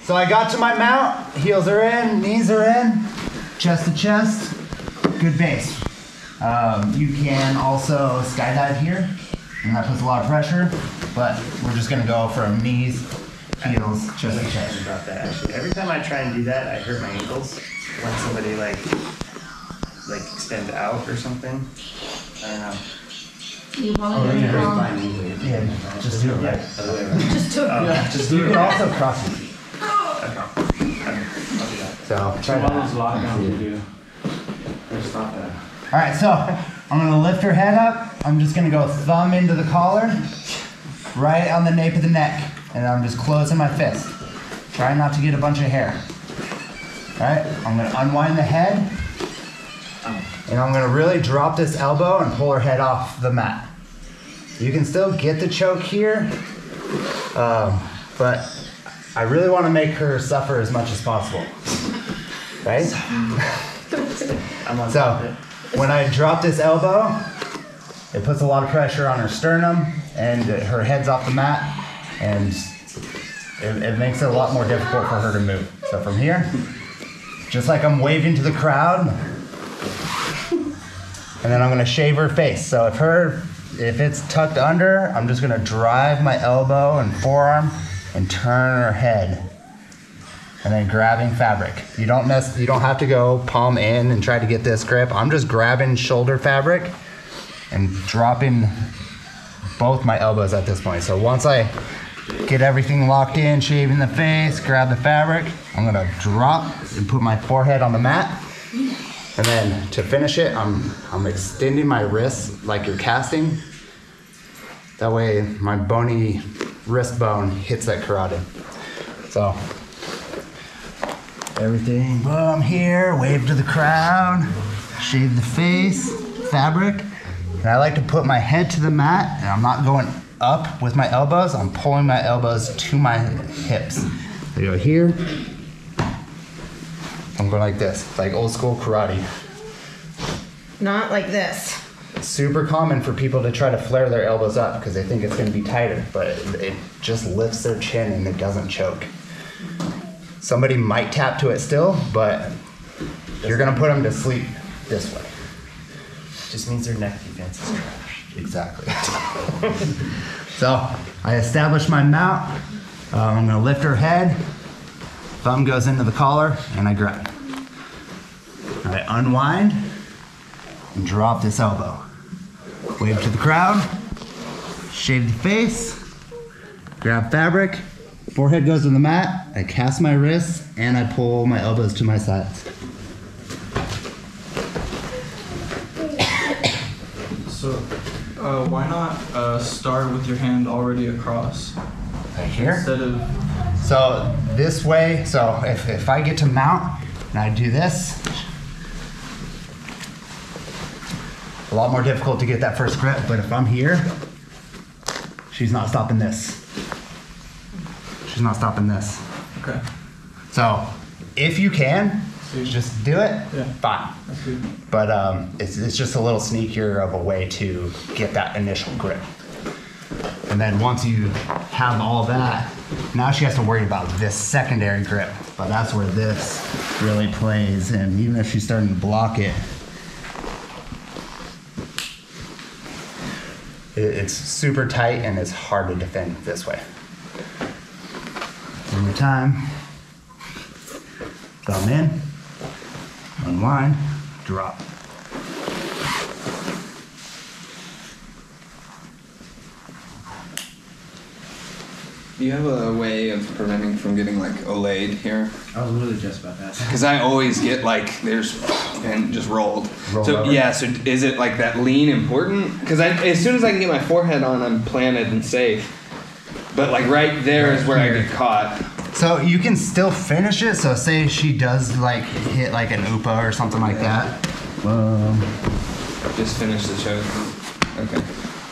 So I got to my mount, heels are in, knees are in, chest to chest, good base. You can also skydive here, and that puts a lot of pressure, but we're just gonna go from knees, heels, chest to chest. About that, actually. Every time I try and do that, I hurt my ankles when somebody like extend out or something. I don't know. You want to Yeah, just do it right. just do it. Just do it. You can also cross your feet. Okay. I'll do that. So try One that. of those lockdowns you do. Or stop that. All right, so I'm gonna lift her head up. I'm just gonna go thumb into the collar, right on the nape of the neck, and I'm just closing my fist. Try not to get a bunch of hair. All right, I'm gonna unwind the head, and I'm gonna really drop this elbow and pull her head off the mat. You can still get the choke here, but I really want to make her suffer as much as possible, right? I'm on top So of it. when I drop this elbow, it puts a lot of pressure on her sternum, and her head's off the mat, and it makes it a lot more difficult for her to move. So from here, just like I'm waving to the crowd, and then I'm gonna shave her face. So if it's tucked under, I'm just gonna drive my elbow and forearm and turn her head. And then grabbing fabric. You don't have to go palm in and try to get this grip. I'm just grabbing shoulder fabric and dropping both my elbows at this point. So once I get everything locked in, shaving the face, grab the fabric, I'm gonna drop and put my forehead on the mat. And then to finish it, I'm extending my wrists like you're casting. That way my bony wrist bone hits that carotid. So everything, boom, here, wave to the crowd, shave the face, fabric. And I like to put my head to the mat, and I'm not going up with my elbows, I'm pulling my elbows to my hips. I go here, I'm going like this, like old school karate. Not like this. It's super common for people to try to flare their elbows up because they think it's gonna be tighter, but it just lifts their chin and it doesn't choke. Somebody might tap to it still, but you're gonna put them to sleep this way. Just means their neck defense is trash. Exactly. So I establish my mount. I'm gonna lift her head. Thumb goes into the collar and I grab. I unwind and drop this elbow. Wave to the crowd. Shave the face. Grab fabric. Forehead goes to the mat. I cast my wrists and I pull my elbows to my sides. So, why not start with your hand already across Right here. instead of? So this way, so if I get to mount and I do this, a lot more difficult to get that first grip, but if I'm here, she's not stopping this. She's not stopping this. Okay. So if you can, just do it, Yeah. fine. That's good. But it's just a little sneakier of a way to get that initial grip. And then once you have all that, now she has to worry about this secondary grip. But that's where this really plays. And even if she's starting to block it, it's super tight and it's hard to defend this way. One more time. Thumb in, unwind, drop. Do you have a way of preventing from getting like olayed here? I was literally just about that. Because I always get like there's and just rolled. Rolled So over? yeah. So is it like that lean important? Because as soon as I can get my forehead on, I'm planted and safe. But like right there is where I get caught. So you can still finish it. So say she does like hit like an upa or something like that. Just finish the choke. Okay.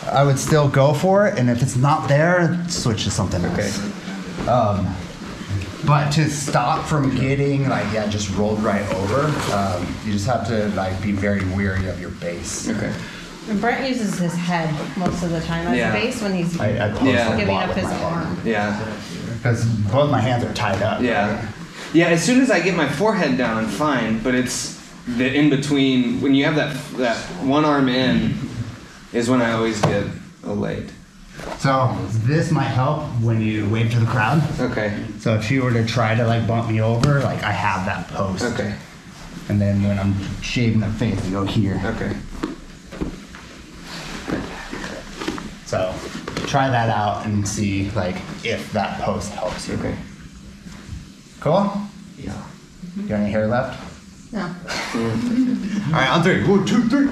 I would still go for it, and if it's not there, switch to something else. Okay. But to stop from getting like just rolled right over, you just have to like be very wary of your base. Okay. And Brent uses his head most of the time as Yeah. a base when he's I post Yeah. a giving lot up with his my head. arm. Yeah. Because both my hands are tied up. Yeah. Yeah, as soon as I get my forehead down, I'm fine. But it's the in between, when you have that one arm in, is when I always get late. So this might help when you wave to the crowd. Okay. So if she were to try to like bump me over, like I have that post. Okay. And then when I'm shaving the face, I go here. Okay. So try that out and see like if that post helps you. Okay. Cool? Yeah. You got any hair left? No. All right, on 3. 1, 2, 3.